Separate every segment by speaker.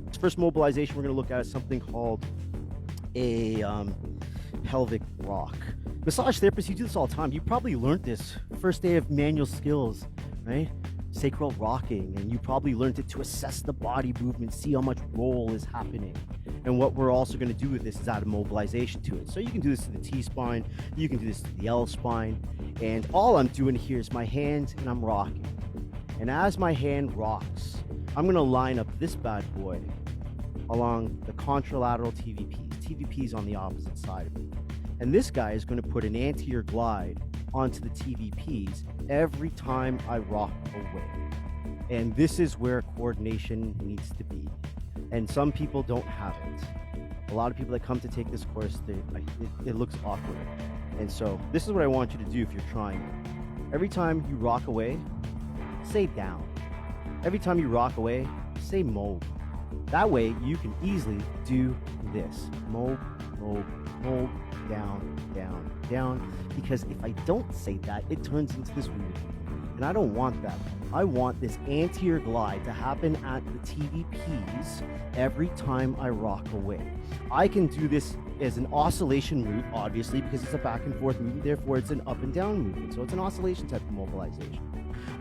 Speaker 1: This first mobilization we're going to look at is something called a pelvic rock. Massage therapists, you do this all the time. You probably learned this first day of manual skills, right? Sacral rocking, and you probably learned it to assess the body movement, see how much roll is happening. And what we're also going to do with this is add a mobilization to it. So you can do this to the T-spine, you can do this to the L-spine, and all I'm doing here is my hand and I'm rocking. And as my hand rocks, I'm going to line up this bad boy along the contralateral TVPs. TVPs on the opposite side of it. And this guy is going to put an anterior glide onto the TVPs every time I rock away. And this is where coordination needs to be. And some people don't have it. A lot of people that come to take this course, it looks awkward. And so this is what I want you to do if you're trying it. Every time you rock away, say down. Every time you rock away, say mob. That way you can easily do this. Mob, mob, mob, down, down, down. Because if I don't say that, it turns into this weird. And I don't want that. I want this anterior glide to happen at the TVPs every time I rock away. I can do this as an oscillation move, obviously, because it's a back and forth movement, therefore it's an up and down movement. So it's an oscillation type of mobilization.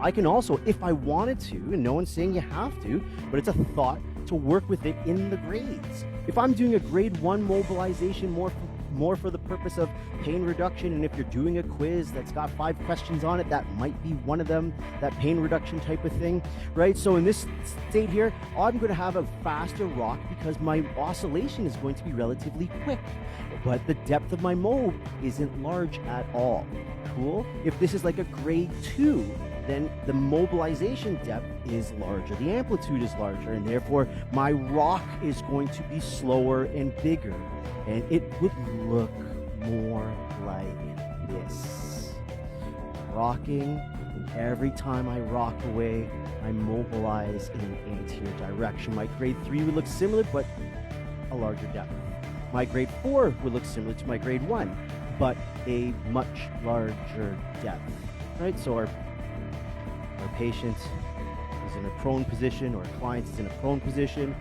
Speaker 1: I can also, if I wanted to, and no one's saying you have to, but it's a thought to work with it in the grades. If I'm doing a grade 1 mobilization more for the purpose of pain reduction, and if you're doing a quiz that's got 5 questions on it, that might be one of them, that pain reduction type of thing, right? So in this state here, I'm going to have a faster rock because my oscillation is going to be relatively quick, but the depth of my mob isn't large at all. Cool? If this is like a grade 2, then the mobilization depth is larger, the amplitude is larger, and therefore my rock is going to be slower and bigger, and it would look more like this. Rocking, and every time I rock away, I mobilize in an anterior direction. My grade 3 would look similar, but a larger depth. My grade 4 would look similar to my grade 1, but a much larger depth, right? So our patient is in a prone position, or a client is in a prone position.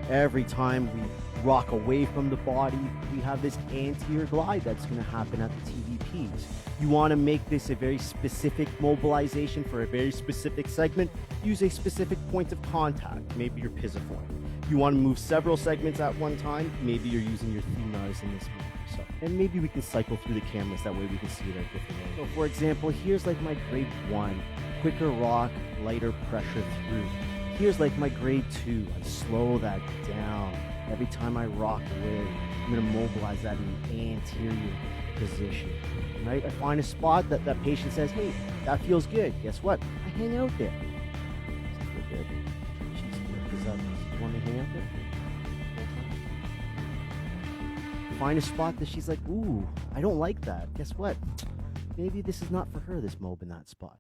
Speaker 1: Every time we rock away from the body, we have this anterior glide that's going to happen at the TVPs. You want to make this a very specific mobilization for a very specific segment, use a specific point of contact, maybe your pisiform. You want to move several segments at one time, maybe you're using your femurs in this movement. So, and maybe we can cycle through the cameras, that way we can see it at different angles. So for example, here's like my grade 1, quicker rock, lighter pressure through. Here's like my grade 2, I slow that down. Every time I rock away, I'm going to mobilize that in the anterior position, right? I find a spot that that patient says, hey, that feels good. Guess what? I hang out there. Does it feel good? She's good. Does that, you want me to hang out there? Find a spot that she's like, ooh, I don't like that. Guess what? Maybe this is not for her, this mob in that spot.